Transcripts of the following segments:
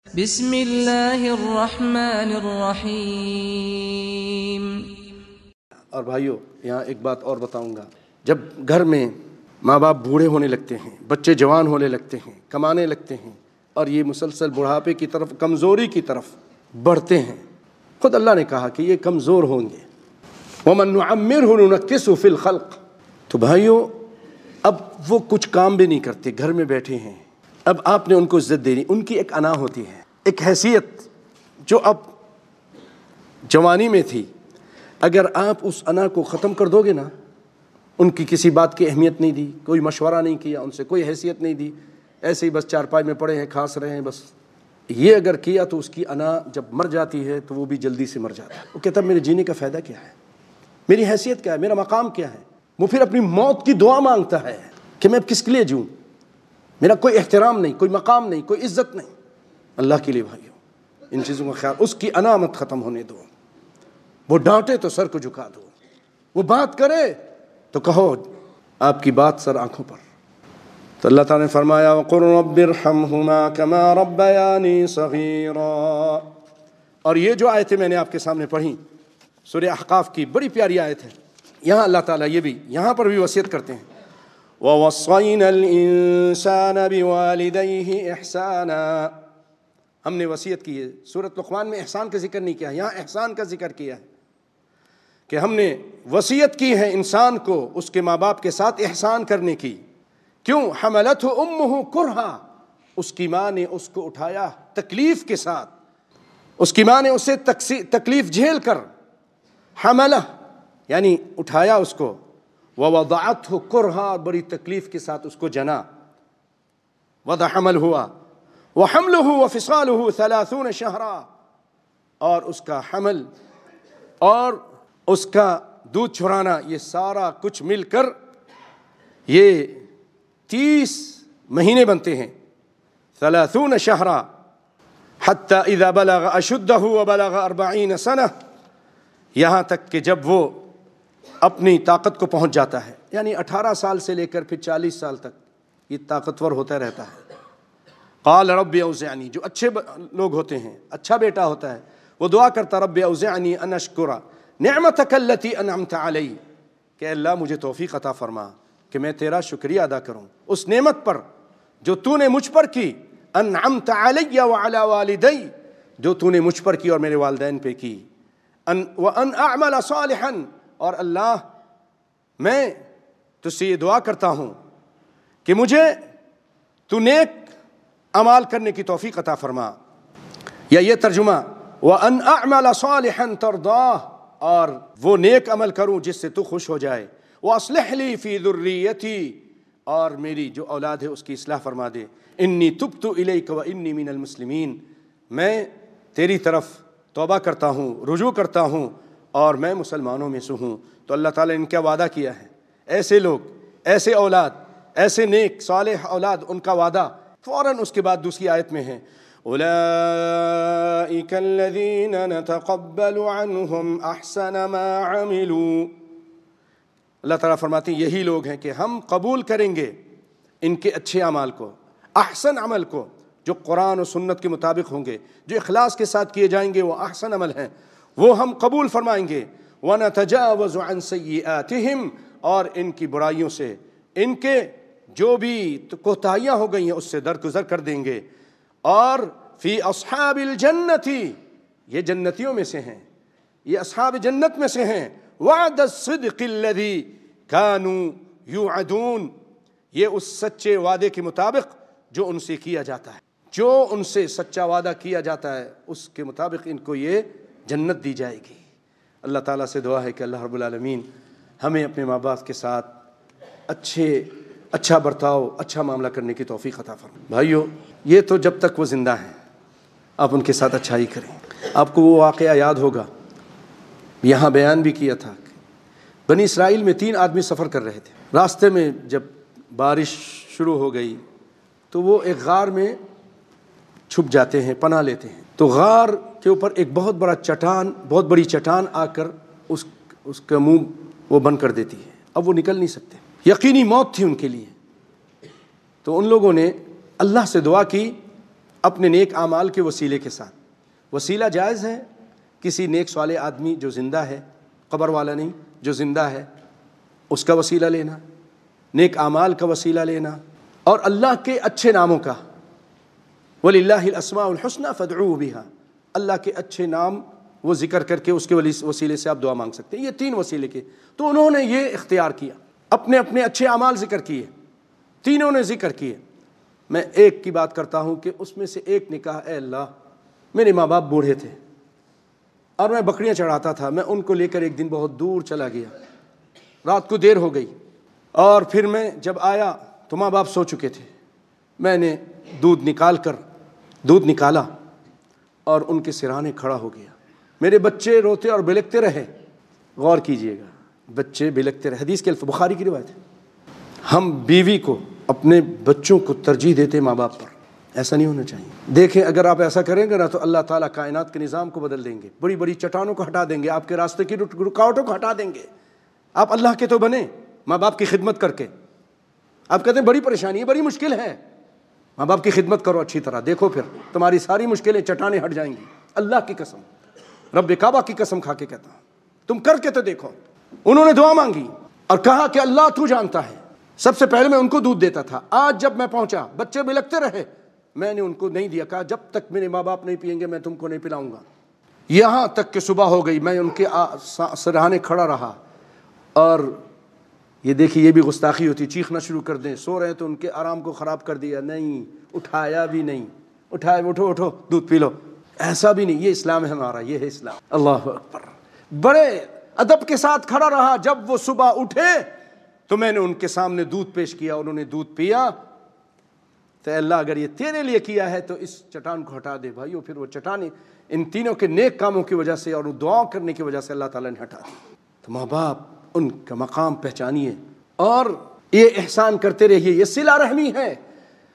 بسم اللہ الرحمن الرحیم۔ اور بھائیو، یہاں ایک بات اور بتاؤں گا، جب گھر میں ماں باپ بوڑھے ہونے لگتے ہیں، بچے جوان ہونے لگتے ہیں، کمانے لگتے ہیں، اور یہ مسلسل بڑھاپے کی طرف، کمزوری کی طرف بڑھتے ہیں، خود اللہ نے کہا کہ یہ کمزور ہوں گے۔ وَمَن نُعَمِّرْهُ نُنَكِّسْهُ فِي الْخَلْقِ۔ تو بھائیو، اب وہ کچھ کام بھی نہیں کرتے، گھر میں بیٹھے ہیں، اب آپ نے ان کو عزت دینی، ان کی ایک انا ہوتی ہے، ایک حیثیت جو اب جوانی میں تھی، اگر آپ اس انا کو ختم کر دو گے نا، ان کی کسی بات کی اہمیت نہیں دی، کوئی مشورہ نہیں کیا، ان سے کوئی حیثیت نہیں دی، ایسے ہی بس چارپائی میں پڑے ہیں، کھانس رہے ہیں، بس یہ اگر کیا تو اس کی انا جب مر جاتی ہے تو وہ بھی جلدی سے مر جاتا ہے۔ وہ کہتا ہے میرے جینے کا فائدہ کیا ہے، میری حیثیت کیا ہے، میرا مقام کیا ہے۔ وہ پھر اپنی موت کی دعا مانگتا ہے کہ میں اب کس کے لیے جیوں، میرا کوئی احترام نہیں، کوئی مقام نہیں، کوئی عزت نہیں۔ اللہ کے لیے بھائیو، ان چیزوں کا خیال، اس کی انا مت ختم ہونے دو۔ وہ ڈانٹے تو سر کو جھکا دو، وہ بات کرے تو کہو آپ کی بات سر آنکھوں پر۔ تو اللہ تعالیٰ نے فرمایا وَقُلْ رَبِّ ارْحَمْهُمَا كَمَا رَبَّيَانِي صَغِيرًا۔ اور یہ جو آیتیں میں نے آپ کے سامنے پڑھی، سورہ احقاف کی بڑی پیاری آیت ہے، یہاں اللہ تعالیٰ یہ بھی، یہاں پر بھی وصیت کرتے ہیں وَوَصَّيْنَا الْإِنسَانَ بِوَالِدَيْهِ إِحْسَانًا۔ ہم نے وصیت کی ہے، سورۃ لقمان میں احسان کا ذکر نہیں کیا، یہاں احسان کا ذکر کیا ہے کہ ہم نے وصیت کی ہے انسان کو اس کے ماں باپ کے ساتھ احسان کرنے کی۔ کیوں؟ حملتہ امہ کرہا، اس کی ماں نے اس کو اٹھایا تکلیف کے ساتھ، اس کی ماں نے اسے تکلیف جھیل کر، حملہ یعنی اٹھایا اس کو، ووضعتہ کرہا، بڑی تکلیف کے ساتھ اس کو جنا، وضع حمل ہوا، وحملہ وفصالہ 30 شہرا، اور اس کا حمل اور اس کا دودھ چھڑانا، یہ سارا کچھ مل کر یہ 30 مہینے بنتے ہیں، 30 شہرا، حتی اذا بلغ اشدہ وبلغ 40 سنہ، یہاں تک کہ جب وہ اپنی طاقت کو پہنچ جاتا ہے، یعنی 18 سال سے لے کر پھر 40 سال تک یہ طاقتور ہوتا رہتا ہے۔ قال رب اوزعنی، جو اچھے لوگ ہوتے ہیں، اچھا بیٹا ہوتا ہے، وہ دعا کرتا رب اوزعنی ان اشکر نعمتک التی انعمت علی، کہ اللہ مجھے توفیق عطا فرما کہ میں تیرا شکریہ ادا کروں اس نعمت پر جو تو نے مجھ پر کی، انعمت علی وعلی والدی، جو تو نے مجھ پر کی اور میرے والدین پہ کی، وان اعمل صالحا، اور اللہ میں تجھ سے یہ دعا کرتا ہوں کہ مجھے تو نیک اعمال کرنے کی توفیق عطا فرما، یا یہ ترجمہ وَأَنْ أَعْمَلَ صَالِحًا تَرْضَاهُ، اور وہ نیک عمل کروں جس سے تو خوش ہو جائے، وَأَصْلِحْ لِي فِي ذُرِّيَّتِي، اور میری جو اولاد ہے اس کی اصلاح فرما دے، إِنِّي تُبْتُ إِلَيْكَ وَإِنِّي مِنَ الْمُسْلِمِينَ، میں تیری طرف توبہ کرتا ہوں، رجوع کرتا ہوں، اور میں مسلمانوں میں سے ہوں۔ تو اللہ تعالیٰ نے ان کا وعدہ کیا ہے، ایسے لوگ، ایسے اولاد، ایسے نیک صالح اولاد، ان کا وعدہ فوراً اس کے بعد دوسری آیت میں ہے أولئك الذين نتقبل عنهم أحسن ما عملوا، اللہ تعالیٰ فرماتے ہیں یہی لوگ ہیں کہ ہم قبول کریں گے ان کے اچھے اعمال کو، احسن عمل کو، جو قرآن و سنت کے مطابق ہوں گے، جو اخلاص کے ساتھ کیے جائیں گے، وہ احسن عمل ہیں، وہ ہم قبول فرمائیں گے۔ وَنَتَجَاوَزُ عَنْ سَيِّئَاتِهِمْ، اور ان کی برائیوں سے، ان کے جو بھی کوتاہیاں ہو گئی ہیں اس سے درگزر کر دیں گے۔ اور فی اصحاب الجنت، یہ جنتیوں میں سے ہیں، یہ اصحاب جنت میں سے ہیں، وعد الصدق الذی کانوا یوعدون، یہ اس سچے وعدے کے مطابق جو ان سے کیا جاتا ہے، جو ان سے سچا وعدہ کیا جاتا ہے اس کے مطابق ان کو یہ جنت دی جائے گی۔ اللہ تعالیٰ سے دعا ہے کہ اللہ رب العالمین ہمیں اپنے ماں باپ کے ساتھ اچھا برتاؤ، اچھا معاملہ کرنے کی توفیق عطا فرمائے۔ بھائیو، یہ تو جب تک وہ زندہ ہیں آپ ان کے ساتھ اچھائی کریں۔ آپ کو وہ واقعہ یاد ہوگا، یہاں بیان بھی کیا تھا، بنی اسرائیل میں 3 آدمی سفر کر رہے تھے، راستے میں جب بارش شروع ہو گئی تو وہ ایک غار میں چھپ جاتے ہیں، پناہ لیتے ہیں، تو غار کے اوپر ایک بہت بڑی چٹان آ کر اس کا منہ وہ بند کر دیتی ہے، اب وہ نکل نہیں سکتے، یقینی موت تھی ان کے لیے۔ تو ان لوگوں نے اللہ سے دعا کی اپنے نیک اعمال کے وسیلے کے ساتھ. وسیلہ جائز ہے کسی نیک صالح آدمی جو زندہ ہے, قبر والا نہیں, جو زندہ ہے اس کا وسیلہ لینا, نیک اعمال کا وسیلہ لینا, اور اللہ کے اچھے ناموں کا. وَلِلَّهِ الْأَسْمَاءُ الْحُسْنَى فَادْعُوهُ بِهَا, اللہ کے اچھے نام وہ ذکر کر کے اس کے وسیلے سے آپ دعا مانگ سکتے ہیں. یہ 3 وسیلے کے. تو انہوں نے یہ اختیار کیا, اپنے اپنے اچھے اعمال ذکر کیے, تینوں نے ذکر کیے. میں ایک کی بات کرتا ہوں کہ اس میں سے ایک نے کہا, اے اللہ میرے ماں باپ بوڑھے تھے اور میں بکریاں چڑھاتا تھا, میں ان کو لے کر ایک دن بہت دور چلا گیا, رات کو دیر ہو گئی, اور پھر میں جب آیا تو ماں باپ سو چکے تھے. میں نے دودھ نکالا اور ان کے سرانے کھڑا ہو گیا. میرے بچے روتے اور بلکتے رہے. غور کیجئے گا, بچے بلکتے رہے. حدیث کے الفاظ بخاری کی روایت ہے. ہم بیوی کو, اپنے بچوں کو ترجیح دیتے ماں باپ پر. ایسا نہیں ہونا چاہیے. دیکھیں اگر آپ ایسا کریں گے نا تو اللہ تعالیٰ کائنات کے نظام کو بدل دیں گے, بڑی بڑی چٹانوں کو ہٹا دیں گے, آپ کے راستے کی رکاوٹوں کو ہٹا دیں گے. آپ اللہ کے تو بنے ماں باپ کی خدمت کر کے. آپ کہتے ہیں بڑی پریشانی ہے, بڑی مشکل ہے. ماں باپ کی خدمت کرو اچھی طرح, دیکھو پھر تمہاری ساری مشکلیں چٹانیں ہٹ جائیں گی. اللہ کی قسم, رب کعبہ کی قسم کھا کے کہتا ہوں, تم کر کے تو دیکھو. انہوں نے دعا مانگی اور کہا کہ اللہ تو جانتا ہے. سب سے پہلے میں ان کو دودھ دیتا تھا, آج جب میں پہنچا بچے بلکتے رہے, میں نے ان کو نہیں دیا. کہا جب تک میرے ماں باپ نہیں پئیں گے میں تم کو نہیں پلاؤں گا. یہاں تک کہ صبح ہو گئی, میں ان کے سراہانے کھڑا رہا. اور یہ دیکھیے یہ بھی گستاخی ہوتی, چیخنا شروع کر دیں, سو رہے تو ان کے آرام کو خراب کر دیا, نہیں اٹھایا بھی نہیں, اٹھایا اٹھو دودھ پی لو, ایسا بھی نہیں. یہ اسلام ہے ہمارا, یہ ہے اسلام. اللہ اکبر. بڑے ادب کے ساتھ کھڑا رہا. جب وہ صبح اٹھے تو میں نے ان کے سامنے دودھ پیش کیا, انہوں نے دودھ پیا. تو اللہ اگر یہ تیرے لیے کیا ہے تو اس چٹان کو ہٹا دے بھائیو. پھر وہ چٹان ان تینوں کے نیک کاموں کی وجہ سے اور دعاؤں کرنے کی وجہ سے اللہ تعالیٰ نے ہٹا دی. تو ماں باپ ان کا مقام پہچانیے اور یہ احسان کرتے رہیے. یہ صلہ رحمی ہے.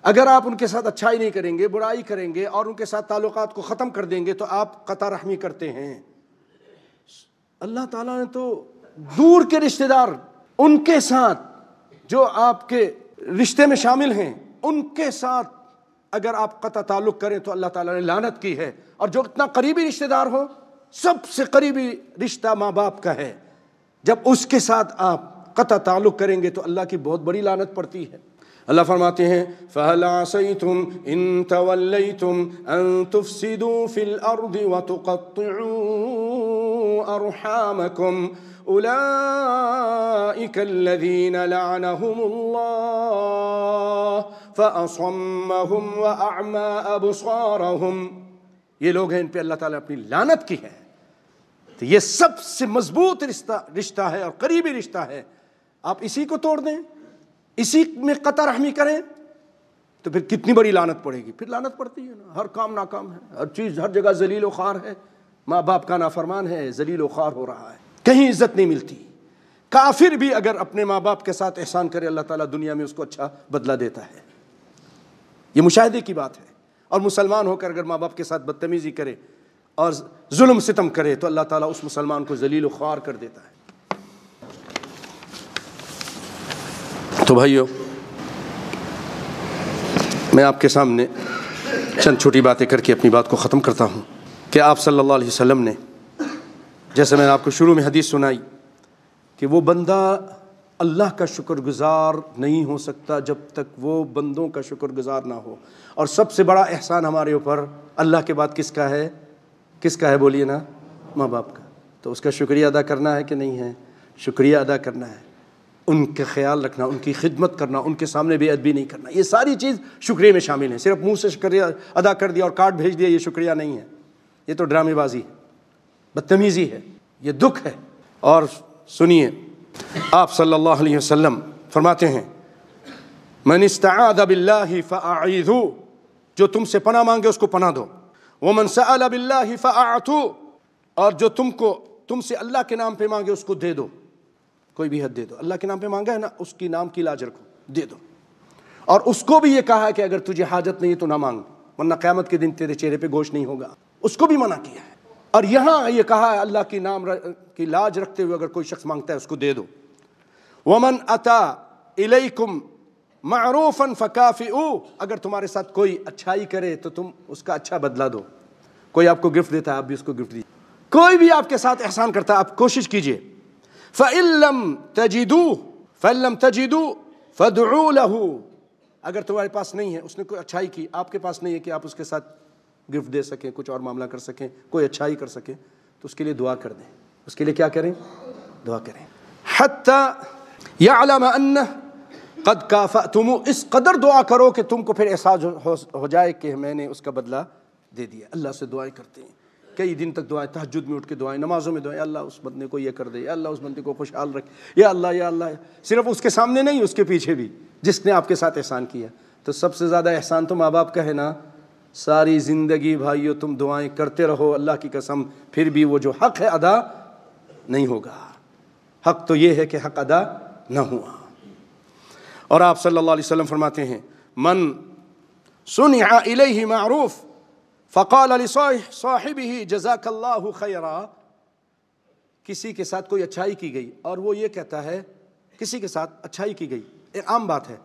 اگر آپ ان کے ساتھ اچھائی نہیں کریں گے, برائی کریں گے اور ان کے ساتھ تعلقات کو ختم کر دیں گے تو آپ قطع رحمی کرتے ہیں. اللہ تعالیٰ نے تو دور کے رشتہ دار, ان کے ساتھ جو آپ کے رشتے میں شامل ہیں, ان کے ساتھ اگر آپ قطع تعلق کریں تو اللہ تعالیٰ نے لعنت کی ہے. اور جو اتنا قریبی رشتہ دار ہو, سب سے قریبی رشتہ ماں باپ کا ہے, جب اس کے ساتھ آپ قطع تعلق کریں گے تو اللہ کی بہت بڑی لعنت پڑتی ہے. اللہ فرماتے ہیں فَهَلْ عَصَيْتُمْ إِن تَوَلَّيْتُمْ أَن تُفْسِدُوا فِي الْأَرْضِ وَتُقَطِّعُوا أَرْحَامَكُمْ أُولَئِكَ الَّذِينَ لَعَنَهُمُ اللَّهُ فَأَصَمَّهُمْ وَأَعْمَى أَبْصَارَهُمْ. یہ لوگ ہیں ان پہ اللہ تعالیٰ اپنی لعنت کی ہے. تو یہ سب سے مضبوط رشتہ ہے اور قریبی رشتہ ہے. آپ اسی کو توڑ دیں, اسی میں قطع رحمی کریں تو پھر کتنی بڑی لعنت پڑے گی. پھر لعنت پڑتی ہے نا, ہر کام ناکام ہے, ہر چیز ہر جگہ ذلیل و خوار ہے. ماں باپ کا نافرمان ہے, ذلیل و خوار ہو رہا ہے, کہیں عزت نہیں ملتی. کافر بھی اگر اپنے ماں باپ کے ساتھ احسان کرے اللہ تعالیٰ دنیا میں اس کو اچھا بدلہ دیتا ہے. یہ مشاہدے کی بات ہے. اور مسلمان ہو کر اگر ماں باپ کے ساتھ بدتمیزی کرے اور ظلم ستم کرے تو اللہ تعالیٰ اس مسلمان کو ذلیل و خوار کر دیتا ہے. تو بھائیو, میں آپ کے سامنے چند چھوٹی باتیں کر کے اپنی بات کو ختم کرتا ہوں کہ آپ صلی اللہ علیہ وسلم نے, جیسے میں نے آپ کو شروع میں حدیث سنائی کہ وہ بندہ اللہ کا شکر گزار نہیں ہو سکتا جب تک وہ بندوں کا شکر گزار نہ ہو. اور سب سے بڑا احسان ہمارے اوپر اللہ کے بعد کس کا ہے؟ کس کا ہے بولیے نا؟ ماں باپ کا. تو اس کا شکریہ ادا کرنا ہے کہ نہیں ہے؟ شکریہ ادا کرنا ہے. ان کا خیال رکھنا, ان کی خدمت کرنا, ان کے سامنے بے ادبی نہیں کرنا, یہ ساری چیز شکریہ میں شامل ہیں. صرف منہ سے شکریہ ادا کر دیا اور کارڈ بھیج دیا, یہ شکریہ نہیں ہے. یہ تو ڈرامے بازی ہے, بدتمیزی ہے, یہ دکھ ہے. اور سنیے, آپ صلی اللہ علیہ وسلم فرماتے ہیں من استعاذ باللہ فاعیذو, جو تم سے پناہ مانگے اس کو پناہ دو. ومن سأل باللہ فاعطو, اور جو تم سے اللہ کے نام پہ مانگے اس کو دے دو. کوئی بھی حد دے دو. اللہ کے نام پہ مانگا ہے نا, اس کی نام کی لاج رکھو, دے دو. اور اس کو بھی یہ کہا ہے کہ اگر تجھے حاجت نہیں ہے تو نہ مانگ, ورنہ قیامت کے دن تیرے چہرے پہ گوشت نہیں ہوگا. اس کو بھی منع کیا ہے. اور یہاں یہ کہا ہے اللہ کی نام کی لاج رکھتے ہوئے اگر کوئی شخص مانگتا ہے اس کو دے دو. ومن اتا الیکم معروفا فکافئو، اگر تمہارے ساتھ کوئی اچھائی کرے تو تم اس کا اچھا بدلہ دو. کوئی آپ کو گفٹ دیتا ہے آپ بھی اس کو گفٹ دیجیے. کوئی بھی آپ کے ساتھ احسان کرتا ہے آپ کوشش کیجئے. فَإِن لَمْ تَجِدُوا فَادْعُوا لَهُ، اگر تمہارے پاس نہیں ہے، اس نے کوئی اچھائی کی، آپ کے پاس نہیں ہے کہ آپ اس کے ساتھ گفٹ دے سکیں، کچھ اور معاملہ کر سکیں، کوئی اچھائی کر سکیں، تو اس کے لیے دعا کر دیں. اس کے لیے کیا کریں؟ دعا کریں. حَتَّى يَعْلَمَ أَنَّهُ قَدْ كَافَأْتُمُوهُ، اس قدر دعا کرو کہ تم کو پھر احساس ہو جائے کہ میں نے اس کا بدلہ دے دیا. اللہ سے دعائیں کرتے ہیں، کئی دن تک دعائیں، تہجد میں اٹھ کے دعائیں، نمازوں میں دعائیں، اللہ اس بندے کو یہ کر دے، یا اللہ اس بندے کو خوشحال رکھ، یا اللہ یا اللہ. صرف اس کے سامنے نہیں، اس کے پیچھے بھی، جس نے آپ کے ساتھ احسان کیا. تو سب سے زیادہ احسان تو ماں باپ کا ہے نا. ساری زندگی بھائیو تم دعائیں کرتے رہو، اللہ کی قسم پھر بھی وہ جو حق ہے ادا نہیں ہوگا. حق تو یہ ہے کہ حق ادا نہ ہوا. اور آپ صلی اللہ علیہ وسلم فرماتے ہیں من صنع الیہ معروف فقال لصاحبہ جزاک اللہ خیرا، کسی کے ساتھ کوئی اچھائی کی گئی اور وہ یہ کہتا ہے، کسی کے ساتھ اچھائی کی گئی، ایک عام بات ہے،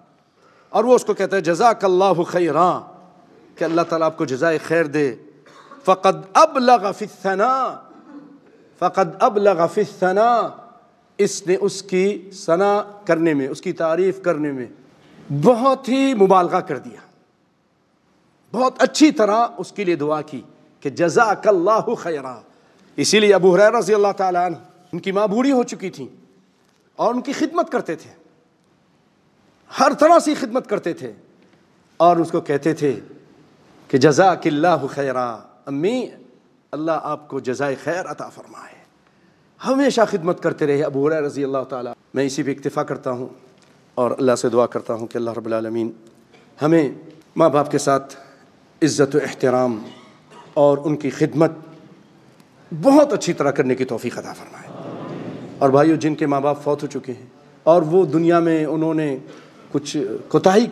اور وہ اس کو کہتا ہے جزاک اللہ خیرا، کہ اللہ تعالیٰ آپ کو جزائے خیر دے. فقد ابلغ فی الثناء، فقد ابلغ فی الثناء، اس نے اس کی ثنا کرنے میں، اس کی تعریف کرنے میں بہت ہی مبالغہ کر دیا، بہت اچھی طرح اس کے لیے دعا کی کہ جزاک اللہ خیرا. اسی لیے ابو ہریرہ رضی اللہ تعالیٰ عنہ، ان کی ماں بوڑھی ہو چکی تھی اور ان کی خدمت کرتے تھے، ہر طرح سے خدمت کرتے تھے، اور اس کو کہتے تھے کہ جزاک اللہ خیرا، امی اللہ آپ کو جزائے خیر عطا فرمائے. ہمیشہ خدمت کرتے رہے ابو ہریرہ رضی اللہ تعالیٰ. میں اسی پہ اکتفا کرتا ہوں اور اللہ سے دعا کرتا ہوں کہ اللہ رب العالمین ہمیں ماں باپ کے ساتھ عزت و احترام اور ان کی خدمت بہت اچھی طرح کرنے کی توفیق عطا فرمائے. اور بھائیو جن کے ماں باپ فوت ہو چکے ہیں اور وہ دنیا میں انہوں نے کچھ کوتاہی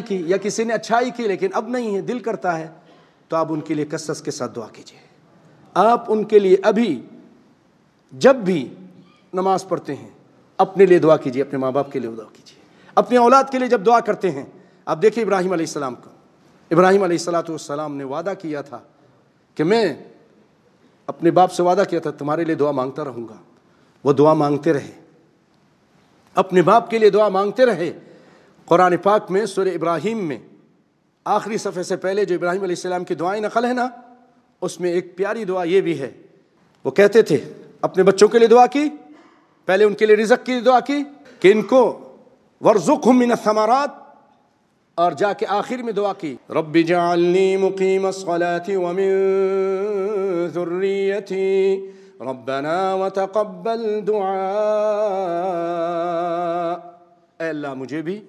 کی یا کسی نے اچھائی کی لیکن اب نہیں ہے، دل کرتا ہے، تو آپ ان کے لیے کثرت کے ساتھ دعا کیجیے. آپ ان کے لیے ابھی جب بھی نماز پڑھتے ہیں اپنے لیے دعا کیجیے، اپنے ماں باپ کے لیے دعا کیجیے، اپنے اولاد کے لیے جب دعا کرتے ہیں. آپ دیکھیں ابراہیم علیہ السلام کو، ابراہیم علیہ السلام نے وعدہ کیا تھا کہ میں اپنے باپ سے وعدہ کیا تھا تمہارے لیے دعا مانگتا رہوں گا. وہ دعا مانگتے رہے، اپنے باپ کے لیے دعا مانگتے رہے. قرآن پاک میں سورہ ابراہیم میں آخری صفحے سے پہلے جو ابراہیم علیہ السلام کی دعائیں نقل ہے نا، اس میں ایک پیاری دعا یہ بھی ہے. وہ کہتے تھے اپنے بچوں کے لیے دعا کی، پہلے ان کے لیے رزق کی دعا کی کہ ان کو وارزقہم من الثمرات، اور جا کے آخر میں دعا کی رب اجعلنی مقیم الصلاة ومن ذریتی ربنا وتقبل دعاء. اے اللہ مجھے بھی،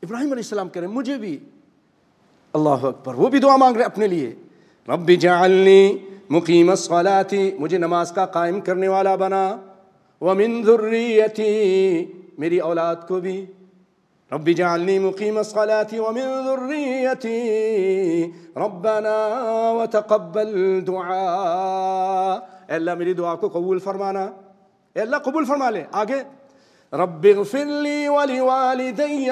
ابراہیم علیہ السلام کہہ رہے ہیں مجھے بھی، اللہ اکبر، وہ بھی دعا مانگ رہے اپنے لیے. رب اجعلنی مقیم الصلاة، مجھے نماز کا قائم کرنے والا بنا، ومن ذریتی، میری اولاد کو بھی، رب اجعلنی مقیم الصلاة ومن ذریتی ربنا وتقبل دعاء. اے اللہ میری دعا کو قبول فرمانا، اے اللہ قبول فرما لے. آگے رب اغفر لی ولوالدی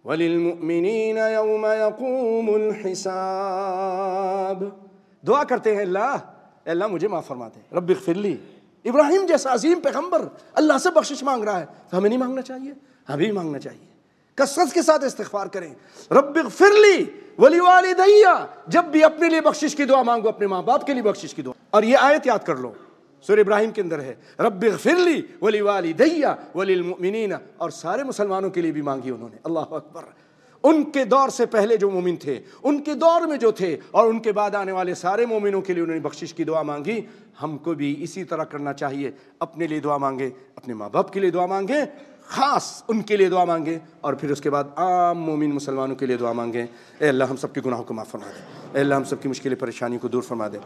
وللمؤمنین یوم یقوم الحساب. دعا کرتے ہیں اے اللہ مجھے معاف فرما دے. رب اغفر لی، ابراہیم جیسا عظیم پیغمبر اللہ سے بخشش مانگ رہا ہے، تو ہمیں نہیں مانگنا چاہیے؟ ہمیں بھی مانگنا چاہیے. کثرت کے ساتھ استغفار کریں. رب اغفر لی ولوالدی، جب بھی اپنے لیے بخشش کی دعا مانگو، اپنے ماں باپ کے لیے بخشش کی دعا. اور یہ آیت یاد کر لو، سورہ ابراہیم کے اندر ہے رب اغفر لی ولوالدی وللمؤمنین، اور سارے مسلمانوں کے لیے بھی مانگی انہوں نے. اللہ اکبر. ان کے دور سے پہلے جو مومن تھے، ان کے دور میں جو تھے، اور ان کے بعد آنے والے سارے مومنوں کے لیے انہوں نے بخشش کی دعا مانگی. ہم کو بھی اسی طرح کرنا چاہیے، اپنے لیے دعا مانگے، اپنے ماں باپ کے لیے دعا مانگیں، خاص ان کے لیے دعا مانگیں، اور پھر اس کے بعد عام مومن مسلمانوں کے لیے دعا مانگیں. اے اللہ ہم سب کے گناہوں کو معاف فرما دے، اے اللہ ہم سب کی مشکل پریشانی کو دور فرما دے.